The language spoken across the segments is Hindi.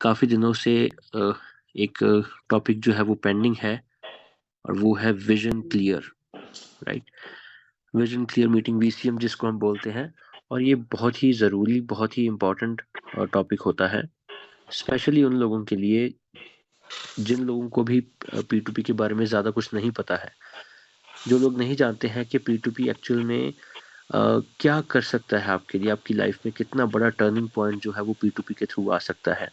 काफ़ी दिनों से एक टॉपिक जो है वो पेंडिंग है और वो है vision clear, right? Vision clear meeting, VCM जिसको हम बोलते हैं, और ये बहुत ही ज़रूरी, बहुत ही इम्पोर्टेंट टॉपिक होता है, स्पेशली उन लोगों के लिए जिन लोगों को भी P2P के बारे में ज़्यादा कुछ नहीं पता है। जो लोग नहीं जानते हैं कि P2P एक्चुअल में क्या कर सकता है आपके लिए, आपकी लाइफ में कितना बड़ा टर्निंग पॉइंट जो है वो P2P के थ्रू आ सकता है,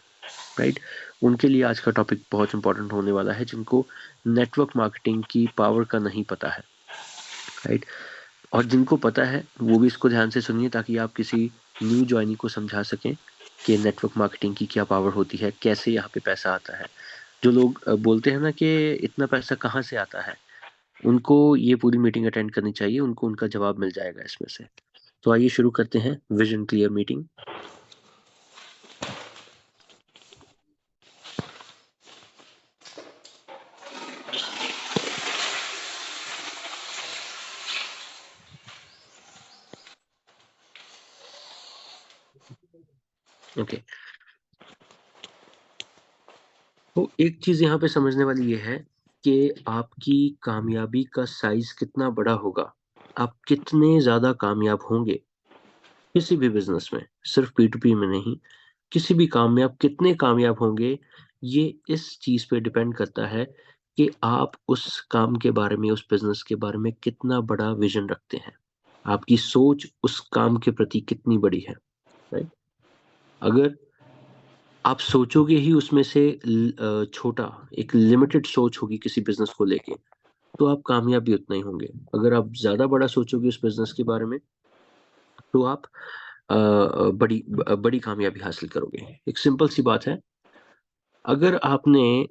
राइट? उनके लिए आज का टॉपिक बहुत इंपॉर्टेंट होने वाला है, जिनको नेटवर्क मार्केटिंग की पावर का नहीं पता है, राइट? और जिनको पता है वो भी इसको ध्यान से सुनिए, ताकि आप किसी न्यू ज्वाइनी को समझा सकें कि नेटवर्क मार्केटिंग की क्या पावर होती है, कैसे यहाँ पे पैसा आता है। जो लोग बोलते हैं ना कि इतना पैसा कहाँ से आता है, उनको ये पूरी मीटिंग अटेंड करनी चाहिए, उनको उनका जवाब मिल जाएगा इसमें से। तो आइए शुरू करते हैं विजन क्लियर मीटिंग। ओके, तो एक चीज यहाँ पे समझने वाली ये है कि आपकी कामयाबी का साइज कितना बड़ा होगा, आप कितने ज्यादा कामयाब होंगे किसी भी बिजनेस में, सिर्फ P2P में नहीं, किसी भी काम में आप कितने कामयाब होंगे, ये इस चीज पे डिपेंड करता है कि आप उस काम के बारे में, उस बिजनेस के बारे में कितना बड़ा विजन रखते हैं, आपकी सोच उस काम के प्रति कितनी बड़ी है, राइट? अगर आप सोचोगे ही उसमें से छोटा, एक लिमिटेड सोच होगी किसी बिजनेस को लेके, तो आप कामयाब भी उतना ही होंगे। अगर आप ज्यादा बड़ा सोचोगे उस बिजनेस के बारे में, तो आप बड़ी कामयाबी हासिल करोगे। एक सिंपल सी बात है, अगर आपने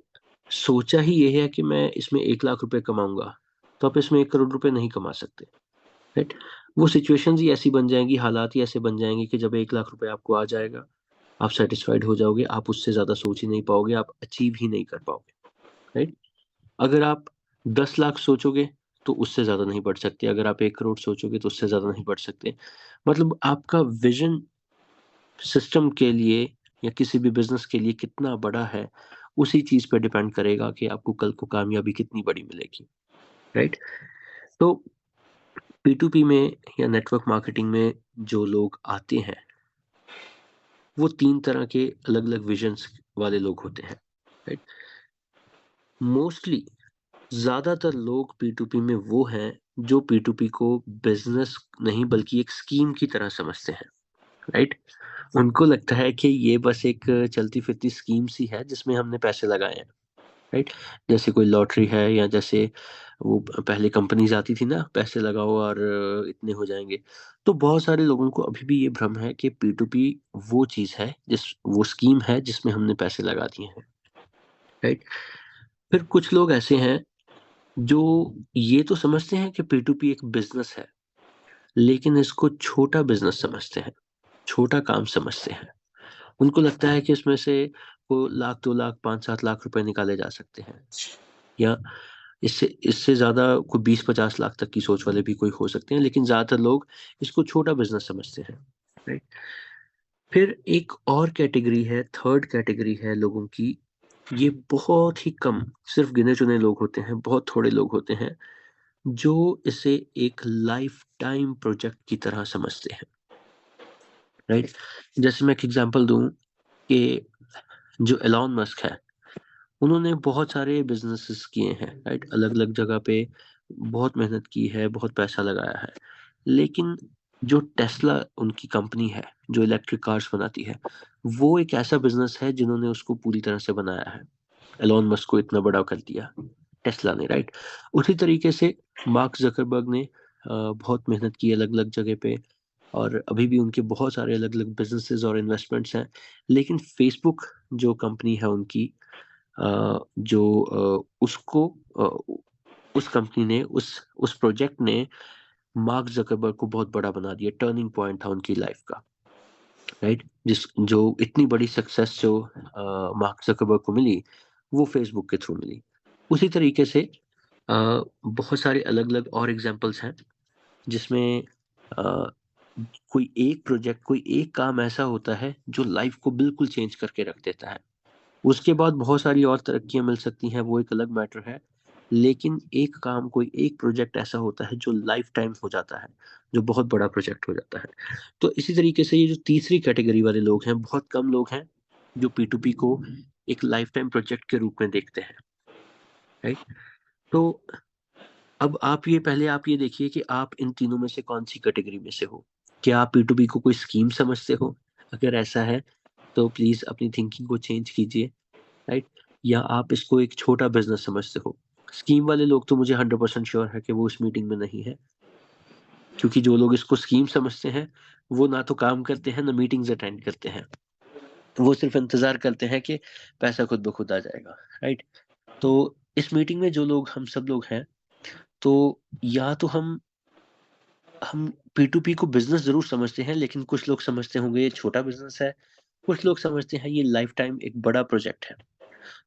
सोचा ही ये है कि मैं इसमें 1 लाख रुपए कमाऊंगा, तो आप इसमें 1 करोड़ रुपए नहीं कमा सकते, राइट? वो सिचुएशंस ही ऐसी बन जाएंगी, हालात ही ऐसे बन जाएंगे कि जब 1 लाख रुपए आपको आ जाएगा, आप सेटिस्फाइड हो जाओगे, आप उससे ज्यादा सोच ही नहीं पाओगे, आप अचीव ही नहीं कर पाओगे, राइट? अगर आप 10 लाख सोचोगे तो उससे ज्यादा नहीं बढ़ सकते, अगर आप 1 करोड़ सोचोगे तो उससे ज्यादा नहीं बढ़ सकते। मतलब आपका विजन सिस्टम के लिए या किसी भी बिजनेस के लिए कितना बड़ा है, उसी चीज पे डिपेंड करेगा कि आपको कल को कामयाबी कितनी बड़ी मिलेगी, राइट? तो P2P में या नेटवर्क मार्केटिंग में जो लोग आते हैं, वो 3 तरह के अलग अलग विजन्स वाले लोग होते हैं, राइट? मोस्टली ज्यादातर लोग P2P में वो हैं जो P2P को बिजनेस नहीं बल्कि एक स्कीम की तरह समझते हैं, राइट? उनको लगता है कि ये बस एक चलती फिरती स्कीम सी है जिसमें हमने पैसे लगाए हैं, राइट? जैसे कोई लॉटरी है, या जैसे वो पहले कंपनीज आती थी ना, पैसे लगाओ और इतने हो जाएंगे। तो बहुत सारे लोगों को अभी भी ये भ्रम है कि P2P वो चीज है, वो स्कीम है जिसमें हमने पैसे लगा दिए हैं, राइट? फिर कुछ लोग ऐसे हैं जो ये तो समझते हैं कि P2P एक बिजनेस है, लेकिन इसको छोटा बिजनेस समझते हैं, छोटा काम समझते हैं। उनको लगता है कि इसमें से वो 1 लाख 2 लाख 5 7 लाख रुपए निकाले जा सकते हैं, या इससे इससे ज्यादा कोई 20 50 लाख तक की सोच वाले भी कोई हो सकते हैं, लेकिन ज्यादातर लोग इसको छोटा बिजनेस समझते हैं, राइट? फिर एक और कैटेगरी है, थर्ड कैटेगरी है लोगों की। ये बहुत ही कम, सिर्फ गिने चुने लोग होते हैं, बहुत थोड़े लोग होते हैं जो इसे एक लाइफ टाइम प्रोजेक्ट की तरह समझते हैं, राइट? जैसे मैं एक एग्जांपल दूं कि जो एलॉन मस्क है, उन्होंने बहुत सारे बिजनेसेस किए हैं, राइट? अलग अलग जगह पे बहुत मेहनत की है, बहुत पैसा लगाया है, लेकिन जो टेस्ला उनकी कंपनी है, जो इलेक्ट्रिक कार्स बनाती है, वो एक ऐसा बिजनेस है जिन्होंने उसको पूरी तरह से बनाया है, एलॉन मस्क को इतना बड़ा कर दिया टेस्ला ने, राइट? उसी तरीके से मार्क जकरबर्ग ने बहुत मेहनत की अलग अलग जगह पे, और अभी भी उनके बहुत सारे अलग अलग बिजनेसेस और इन्वेस्टमेंट्स हैं। लेकिन फेसबुक जो कंपनी है उनकी, जो उसको उस कंपनी ने, उस प्रोजेक्ट ने मार्क जकरबर्ग को बहुत बड़ा बना दिया, टर्निंग पॉइंट था उनकी लाइफ का, राइट? जिस जो इतनी बड़ी सक्सेस जो मार्क जकरबर्ग को मिली, वो फेसबुक के थ्रू मिली। उसी तरीके से बहुत सारे अलग अलग और एग्जांपल्स हैं जिसमें अ, कोई एक प्रोजेक्ट, कोई एक काम ऐसा होता है जो लाइफ को बिल्कुल चेंज करके रख देता है, उसके बाद बहुत सारी और तरक्कियाँ मिल सकती हैं, वो एक अलग मैटर है। लेकिन एक काम, कोई एक प्रोजेक्ट ऐसा होता है जो लाइफ टाइम हो जाता है, जो बहुत बड़ा प्रोजेक्ट हो जाता है। तो इसी तरीके से ये जो तीसरी कैटेगरी वाले लोग हैं, बहुत कम लोग हैं जो P2P को एक लाइफ टाइम प्रोजेक्ट के रूप में देखते हैं, राइट? तो अब आप ये देखिए कि आप इन तीनों में से कौन-सी कैटेगरी में से हो? क्या आप P2P को कोई स्कीम समझते हो? अगर ऐसा है, तो प्लीज़ अपनी थिंकिंग को चेंज कीजिए, राइट? या आप इसको एक छोटा बिज़नेस समझते हो? स्कीम वाले लोग तो मुझे 100% श्योर है कि वो इस मीटिंग में नहीं है, क्योंकि जो लोग इसको स्कीम समझते हैं, वो ना तो काम करते हैं, ना मीटिंग्स अटेंड करते हैं। वो सिर्फ़ इंतज़ार करते हैं कि पैसा खुद ब खुद आ जाएगा, राइट? तो इस मीटिंग में जो लोग, हम सब लोग हैं, तो या तो हम P2P को बिज़नेस ज़रूर समझते हैं, लेकिन कुछ लोग समझते होंगे ये छोटा बिज़नेस है, कुछ लोग समझते हैं ये लाइफ़ टाइम एक बड़ा प्रोजेक्ट है।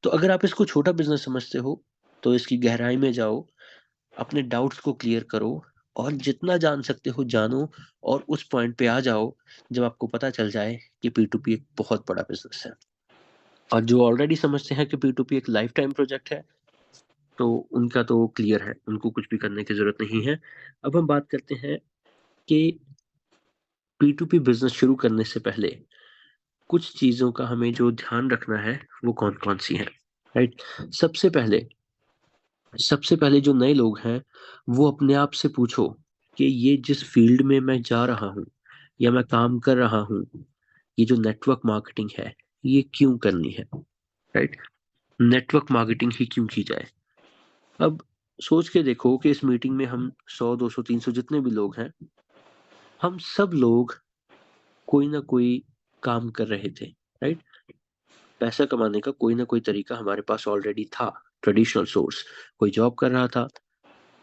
तो अगर आप इसको छोटा बिज़नेस समझते हो, तो इसकी गहराई में जाओ, अपने डाउट्स को क्लियर करो और जितना जान सकते हो जानो, और उस पॉइंट पे आ जाओ जब आपको पता चल जाए कि P2P एक बहुत बड़ा बिज़नेस है। और जो ऑलरेडी समझते हैं कि P2P एक लाइफ़ टाइम प्रोजेक्ट है, तो उनका तो क्लियर है, उनको कुछ भी करने की ज़रूरत नहीं है। अब हम बात करते हैं कि P2P बिज़नेस शुरू करने से पहले कुछ चीज़ों का हमें जो ध्यान रखना है, वो कौन-कौन सी हैं, राइट? सबसे पहले सबसे पहले जो नए लोग हैं, वो अपने आप से पूछो कि ये जिस फ़ील्ड में मैं जा रहा हूँ या मैं काम कर रहा हूँ, ये जो नेटवर्क मार्केटिंग है, ये क्यों करनी है, राइट? नेटवर्क मार्केटिंग ही क्यों की जाए? अब सोच के देखो कि इस मीटिंग में हम 100, 200, 300 जितने भी लोग हैं, हम सब लोग कोई ना कोई काम कर रहे थे, राइट? पैसा कमाने का कोई ना कोई तरीका हमारे पास ऑलरेडी था, ट्रेडिशनल सोर्स। कोई जॉब कर रहा था,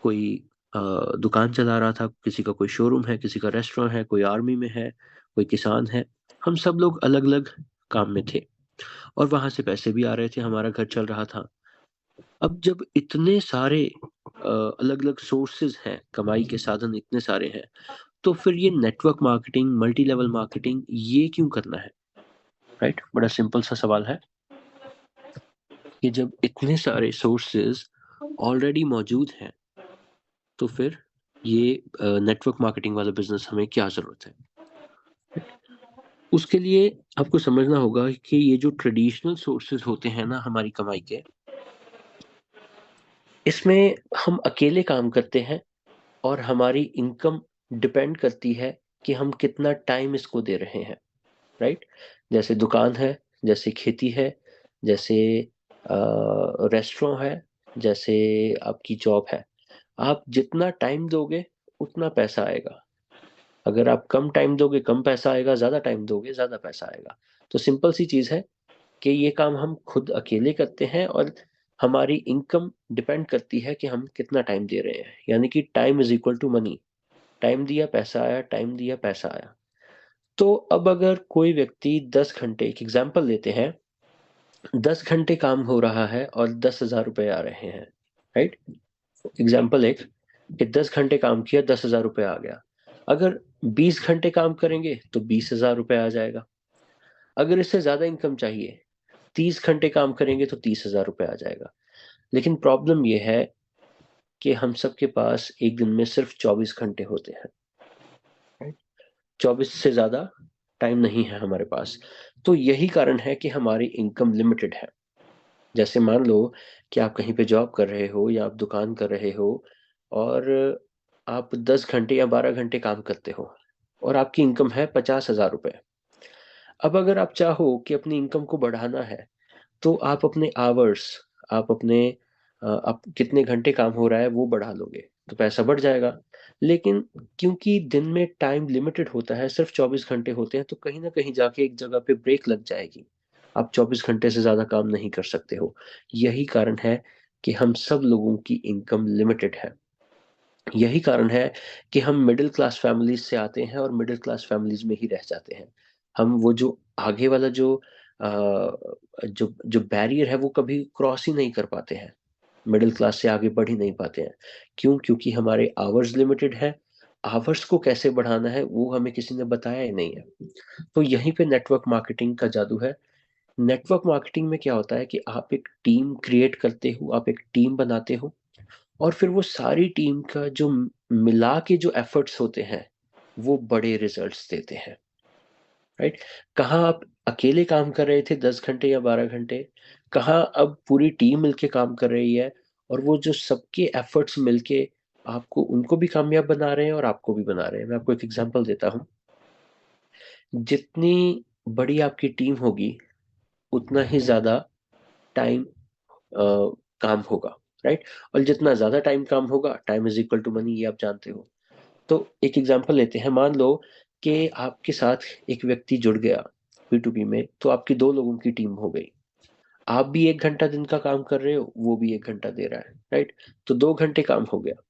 कोई अ, दुकान चला रहा था, किसी का कोई शोरूम है, किसी का रेस्टोरेंट है, कोई आर्मी में है, कोई किसान है। हम सब लोग अलग-अलग काम में थे और वहाँ से पैसे भी आ रहे थे, हमारा घर चल रहा था। अब जब इतने सारे अलग-अलग सोर्सेज़ हैं, कमाई के साधन इतने सारे हैं, तो फिर ये network marketing, multi level marketing ये क्यों करना है, राइट? बड़ा सिंपल सा सवाल है कि जब इतने सारे सोर्सेज़ ऑलरेडी मौजूद हैं, तो फिर ये नेटवर्क मार्केटिंग वाला बिज़नेस हमें क्या ज़रूरत है? उसके लिए आपको समझना होगा कि ये जो ट्रेडिशनल सोर्सेज़ होते हैं ना हमारी कमाई के, इसमें हम अकेले काम करते हैं और हमारी इनकम डिपेंड करती है कि हम कितना टाइम इसको दे रहे हैं, राइट? जैसे दुकान है, जैसे खेती है, जैसे रेस्टोरेंट है, जैसे आपकी जॉब है। आप जितना टाइम दोगे, उतना पैसा आएगा। अगर आप कम टाइम दोगे, कम पैसा आएगा, ज़्यादा टाइम दोगे, ज़्यादा पैसा आएगा। तो सिंपल सी चीज़ है कि ये काम हम खुद अकेले करते हैं और हमारी इनकम डिपेंड करती है कि हम कितना टाइम दे रहे हैं। यानी कि time is equal to money. Time दिया, पैसा आया, टाइम दिया, पैसा आया। तो अब अगर कोई व्यक्ति 10 घंटे, एक एग्ज़ाम्पल लेते हैं, 10 घंटे काम हो रहा है और 10,000 रुपए आ रहे हैं, राइट? एग्ज़ाम्पल एक, कि 10 घंटे काम किया, 10,000 रुपए आ गया। अगर 20 घंटे काम करेंगे तो 20,000 रुपए आ जाएगा। अगर इससे ज़्यादा इनकम चाहिए, 30 घंटे काम करेंगे तो 30,000 रुपए आ जाएगा। लेकिन प्रॉब्लम ये है कि हम सबके पास एक दिन में सिर्फ़ 24 घंटे होते हैं, राइट? 24 से ज़्यादा टाइम नहीं है हमारे पास। तो यही कारण है कि हमारी इनकम लिमिटेड है। जैसे मान लो कि आप कहीं पे जॉब कर रहे हो या आप दुकान कर रहे हो और आप 10 घंटे या 12 घंटे काम करते हो और आपकी इनकम है 50,000 रुपए। अब अगर आप चाहो कि अपनी इनकम को बढ़ाना है, तो आप अपने आवर्स, आप अपने आप कितने घंटे काम हो रहा है वो बढ़ा लोगे, तो पैसा बढ़ जाएगा। लेकिन क्योंकि दिन में टाइम लिमिटेड होता है, सिर्फ़ 24 घंटे होते हैं, तो कहीं न कहीं जाके एक जगह पे ब्रेक लग जाएगी। आप 24 घंटे से ज़्यादा काम नहीं कर सकते हो। यही कारण है कि हम सब लोगों की इनकम लिमिटेड है। यही कारण है कि हम मिडल क्लास फैमिलीज़ से आते हैं और मिडल क्लास फैमिलीज़ में ही रह जाते हैं। हम वो जो आगे वाला अ, जो बैरियर है वो कभी क्रॉस ही नहीं कर पाते हैं। मिडल क्लास से आगे बढ़ ही नहीं पाते हैं। क्यों? क्योंकि हमारे आवर्स लिमिटेड हैं। आवर्स को कैसे बढ़ाना है वो हमें किसी ने बताया ही नहीं है। तो यहीं पे नेटवर्क मार्केटिंग का जादू है नेटवर्क मार्केटिंग में क्या होता है कि आप एक टीम क्रिएट करते हो, आप एक टीम बनाते हो, और फिर वो सारी टीम का जो मिला के जो एफर्ट्स होते हैं वो बड़े रिजल्ट्स देते हैं, राइट? कहाँ आप अकेले काम कर रहे थे 10 घंटे या 12 घंटे, कहाँ अब पूरी टीम मिलके काम कर रही है, और वो जो सबके एफर्ट्स मिलके आपको उनको भी कामयाब बना रहे हैं और आपको भी बना रहे हैं। मैं आपको एक एग्जांपल देता हूँ। जितनी बड़ी आपकी टीम होगी उतना ही ज़्यादा टाइम काम होगा, राइट? और जितना ज़्यादा टाइम काम होगा, time is equal to money, ये आप जानते हो। तो एक एग्जांपल लेते हैं, मान लो कि आपके साथ एक व्यक्ति जुड़ गया P2P में, तो आपकी 2 लोगों की टीम हो गई। आप भी 1 घंटा दिन का काम कर रहे हो, वो भी 1 घंटा दे रहा है, राइट? तो 2 घंटे काम हो गया।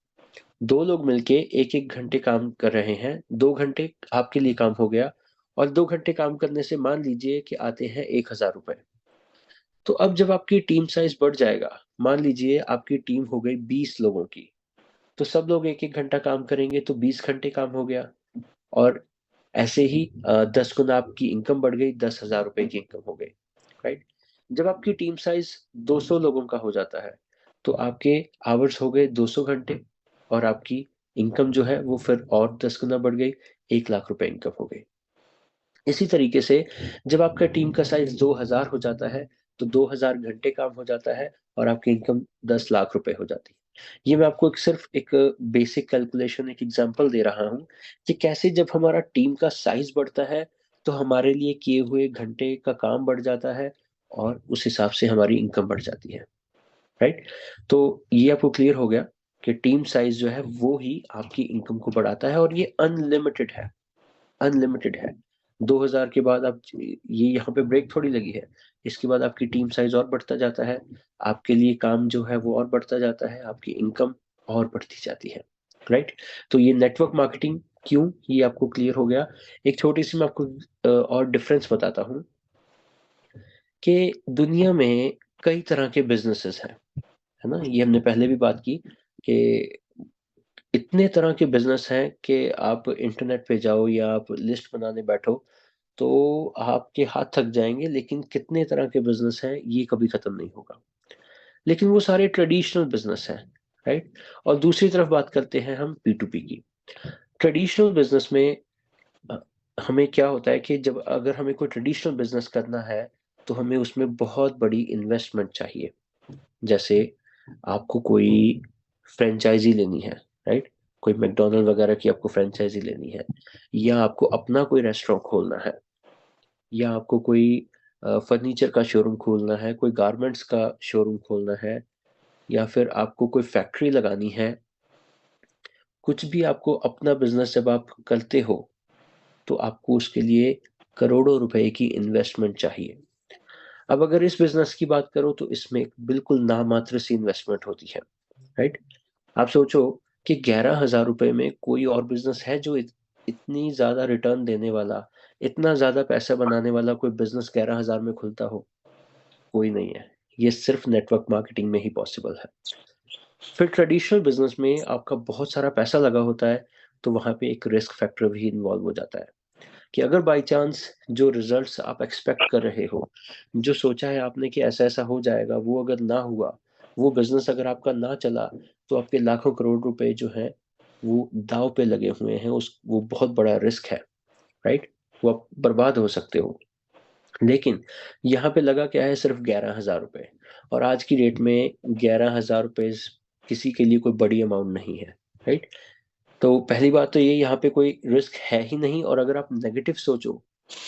2 लोग मिलके 1-1 घंटे काम कर रहे हैं, 2 घंटे आपके लिए काम हो गया, और 2 घंटे काम करने से मान लीजिए कि आते हैं 1000 रुपए। तो अब जब आपकी टीम साइज़ बढ़ जाएगा, मान लीजिए आपकी टीम हो गई 20 लोगों की, तो सब लोग 1-1 घंटा काम करेंगे तो 20 घंटे काम हो गया, और ऐसे ही 10 गुना आपकी इनकम बढ़ गई, 10,000 रुपए की इनकम हो गई, राइट? जब आपकी टीम साइज़ 200 लोगों का हो जाता है, तो आपके आवर्स हो गए 200 घंटे, और आपकी इनकम जो है वो फिर और 10 गुना बढ़ गई, 1 लाख रुपए इनकम हो गई। इसी तरीके से जब आपका टीम का साइज़ 2000 हो जाता है, तो 2000 घंटे काम हो जाता है, और आपकी इनकम 10 लाख रुपए हो जाती है। ये मैं आपको एक सिर्फ़ एक बेसिक कैलकुलेशन, एक एग्ज़ाम्पल दे रहा हूँ कि कैसे जब हमारा टीम का साइज़ बढ़ता है, तो हमारे लिए किए हुए घंटे का काम बढ़ जाता है, और उस हिसाब से हमारी इनकम बढ़ जाती है, राइट? तो ये आपको क्लियर हो गया कि टीम साइज़ जो है वो ही आपकी इनकम को बढ़ाता है, और ये अनलिमिटेड है। अनलिमिटेड है। 2000 के बाद आप ये यहाँ पे ब्रेक थोड़ी लगी है। इसके बाद आपकी टीम साइज़ और बढ़ता जाता है, आपके लिए काम जो है वो और बढ़ता जाता है, आपकी इनकम और बढ़ती जाती है, राइट? तो ये नेटवर्क मार्केटिंग क्यों, ये आपको क्लियर हो गया। एक छोटी-सी मैं आपको और डिफरेंस बताता हूँ कि दुनिया में कई तरह के बिज़नेसेस हैं, है ना? ये हमने पहले भी बात की कि इतने तरह के बिज़नेस हैं कि आप इंटरनेट पे जाओ या आप लिस्ट बनाने बैठो, तो आपके हाथ थक जाएँगे, लेकिन कितने तरह के बिज़नेस हैं, ये कभी खत्म नहीं होगा। लेकिन वो सारे ट्रेडिशनल बिज़नेस हैं, राइट? और दूसरी तरफ बात करते हैं हम P2P की। ट्रेडिशनल बिज़नेस में अ, हमें क्या होता है कि जब अगर हमें कोई ट्रेडिशनल बिज़नेस करना है, तो हमें उसमें बहुत बड़ी इन्वेस्टमेंट चाहिए। जैसे आपको कोई फ्रैंचाइज़ी लेनी है, राइट? कोई मैकडॉनल्ड वगैरह की आपको फ्रैंचाइज़ी लेनी है, या आपको अपना कोई रेस्टोरेंट खोलना है, या आपको कोई फर्नीचर का शोरूम खोलना है, कोई गारमेंट्स का शोरूम खोलना है, या फिर आपको कोई फैक्ट्री लगानी है। कुछ भी आपको अपना बिज़नेस जब आप करते हो, तो आपको उसके लिए करोड़ों रुपए की इन्वेस्टमेंट चाहिए। अब अगर इस बिज़नेस की बात करो तो इसमें बिल्कुल नामात्र सी इन्वेस्टमेंट होती है, राइट? आप सोचो कि 11,000 रुपए में कोई और बिज़नेस है जो इतनी ज़्यादा रिटर्न देने वाला, इतना ज़्यादा पैसा बनाने वाला कोई बिज़नेस 11,000 में खुलता हो? कोई नहीं है। ये सिर्फ़ नेटवर्क मार्केटिंग में ही पॉसिबल है। फिर ट्रेडिशनल बिज़नेस में आपका बहुत सारा पैसा लगा होता है, तो वहाँ पे एक रिस्क फैक्टर भी इन्वॉल्व हो जाता है कि अगर बाय चांस जो रिज़ल्ट्स आप एक्सपेक्ट कर रहे हो, जो सोचा है आपने कि ऐसा-ऐसा हो जाएगा, वो अगर ना हुआ, वो बिज़नेस अगर आपका ना चला, तो आपके लाखों करोड़ रुपए जो हैं, वो दाँव पे लगे हुए हैं, वो बहुत बड़ा रिस्क है, राइट? वो आप बर्बाद हो सकते हो। लेकिन यहाँ पे लगा क्या है, सिर्फ़ 11,000 रुपए, और आज की डेट में 11,000 रुपए किसी के लिए कोई बड़ी अमाउंट नहीं है, राइट? तो पहली बात तो ये, यहाँ पे कोई रिस्क है ही नहीं, और अगर आप नेगेटिव सोचो,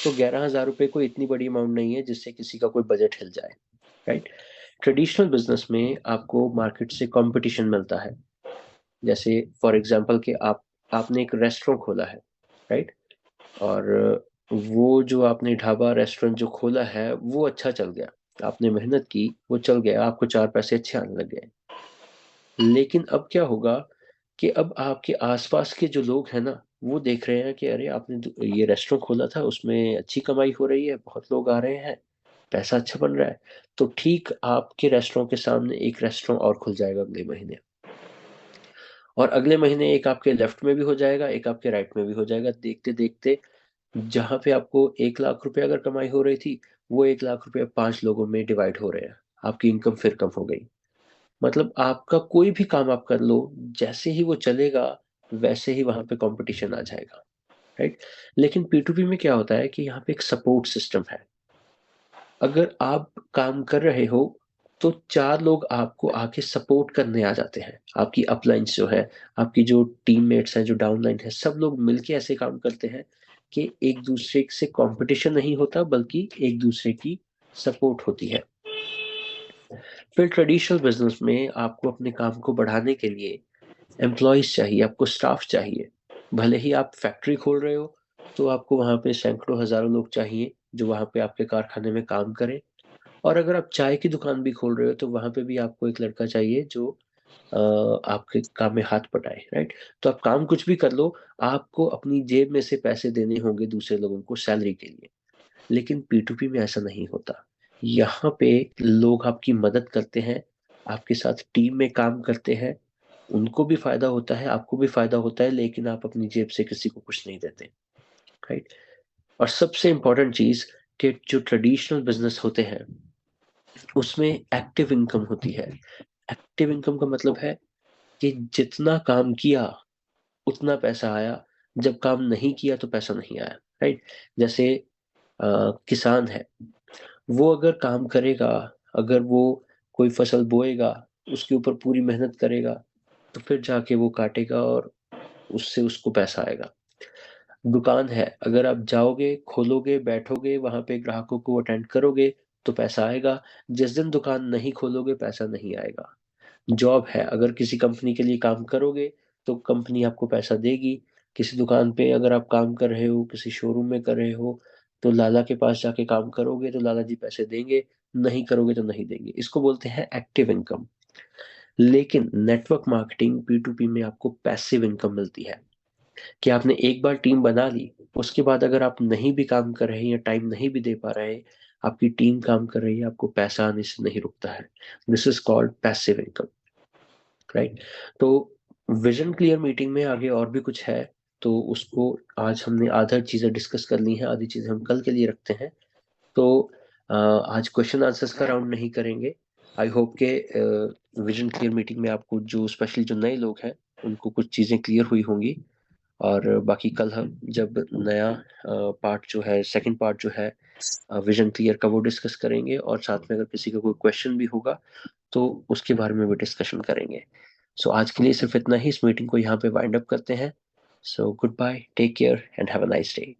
तो 11,000 रुपए कोई इतनी बड़ी अमाउंट नहीं है जिससे किसी का कोई बजट हिल जाए, राइट? ट्रेडिशनल बिज़नेस में आपको मार्केट से कॉम्पिटिशन मिलता है। जैसे फॉर एग्ज़ाम्पल कि आपने एक रेस्टोरेंट खोला है, राइट? और वो जो आपने ढाबा रेस्टोरेंट जो खोला है, वो अच्छा चल गया। आपने मेहनत की, वो चल गया, आपको 4 पैसे अच्छे आने लग गए। लेकिन अब क्या होगा कि अब आपके आस-पास के जो लोग हैं ना, वो देख रहे हैं कि अरे आपने ये रेस्टोरेंट खोला था, उसमें अच्छी कमाई हो रही है, बहुत लोग आ रहे हैं, पैसा अच्छा बन रहा है। तो ठीक आपके रेस्टोरेंट के सामने एक रेस्टोरेंट और खुल जाएगा अगले महीने। और अगले महीने एक आपके लेफ्ट में भी हो जाएगा, एक आपके राइट में भी हो जाएगा। देखते-देखते जहाँ पे आपको 1 लाख रुपए अगर कमाई हो रही थी, वो 1 लाख रुपए 5 लोगों में डिवाइड हो रहे हैं, आपकी इनकम फिर कम हो गई। मतलब आपका कोई भी काम आप कर लो, जैसे ही वो चलेगा वैसे ही वहां पे कंपटीशन आ जाएगा, राइट। लेकिन P2P में क्या होता है कि यहाँ पे एक सपोर्ट सिस्टम है। अगर आप काम कर रहे हो तो 4 लोग आपको आके सपोर्ट करने आ जाते हैं। आपकी अपलाइंस जो है, आपकी जो टीममेट्स हैं, जो डाउनलाइन है, सब लोग मिलके ऐसे काम करते हैं कि एक दूसरे से कंपटीशन नहीं होता, बल्कि एक दूसरे की सपोर्ट होती है। फिर ट्रेडिशनल बिजनेस में आपको अपने काम को बढ़ाने के लिए एम्प्लॉयज चाहिए, आपको स्टाफ चाहिए। भले ही आप फैक्ट्री खोल रहे हो तो आपको वहां पे सैकड़ों हजारों लोग चाहिए जो वहां पे आपके कारखाने में काम करें। और अगर आप चाय की दुकान भी खोल रहे हो तो वहां पे भी आपको एक लड़का चाहिए जो आपके काम में हाथ बटाए, राइट। तो आप काम कुछ भी कर लो, आपको अपनी जेब में से पैसे देने होंगे दूसरे लोगों को सैलरी के लिए। लेकिन P2P में ऐसा नहीं होता। यहाँ पे लोग आपकी मदद करते हैं, आपके साथ टीम में काम करते हैं, उनको भी फायदा होता है, आपको भी फायदा होता है, लेकिन आप अपनी जेब से किसी को कुछ नहीं देते, राइट। और सबसे इंपॉर्टेंट चीज कि जो ट्रेडिशनल बिजनेस होते हैं उसमें एक्टिव इनकम होती है। एक्टिव इनकम का मतलब है कि जितना काम किया उतना पैसा आया, जब काम नहीं किया तो पैसा नहीं आया, राइट। जैसे किसान है, वो अगर काम करेगा, अगर वो कोई फसल बोएगा, उसके ऊपर पूरी मेहनत करेगा, तो फिर जाके वो काटेगा और उससे उसको पैसा आएगा। दुकान है, अगर आप जाओगे, खोलोगे, बैठोगे, वहां पे ग्राहकों को अटेंड करोगे तो पैसा आएगा। जिस दिन दुकान नहीं खोलोगे पैसा नहीं आएगा। जॉब है, अगर किसी कंपनी के लिए काम करोगे तो कंपनी आपको पैसा देगी। किसी दुकान पे अगर आप काम कर रहे हो, किसी शोरूम में कर रहे हो, तो लाला के पास जाके काम करोगे तो लाला जी पैसे देंगे, नहीं करोगे तो नहीं देंगे। इसको बोलते हैं एक्टिव इनकम। लेकिन नेटवर्क मार्केटिंग P2P में आपको पैसिव इनकम मिलती है कि आपने एक बार टीम बना ली, उसके बाद अगर आप नहीं भी काम कर रहे हैं या टाइम नहीं भी दे पा रहे, आपकी टीम काम कर रही है, आपको पैसा आने से नहीं रुकता है। This is called passive income, right. तो विजन क्लियर मीटिंग में आगे और भी कुछ है, तो उसको आज हमने आधा चीजें डिस्कस कर ली हैं, आधी चीजें हम कल के लिए रखते हैं। तो आज क्वेश्चन आंसर्स का राउंड नहीं करेंगे। आई होप के विजन क्लियर मीटिंग में आपको जो स्पेशली जो नए लोग हैं उनको कुछ चीजें क्लियर हुई होंगी। और बाकी कल हम जब नया पार्ट जो है, सेकंड पार्ट जो है विजन क्लियर का, वो डिस्कस करेंगे। और साथ में अगर किसी का कोई क्वेश्चन भी होगा तो उसके बारे में भी डिस्कशन करेंगे। सो आज के लिए सिर्फ इतना ही, इस मीटिंग को यहाँ पे वाइंड अप करते हैं। So good bye, take care and have a nice day.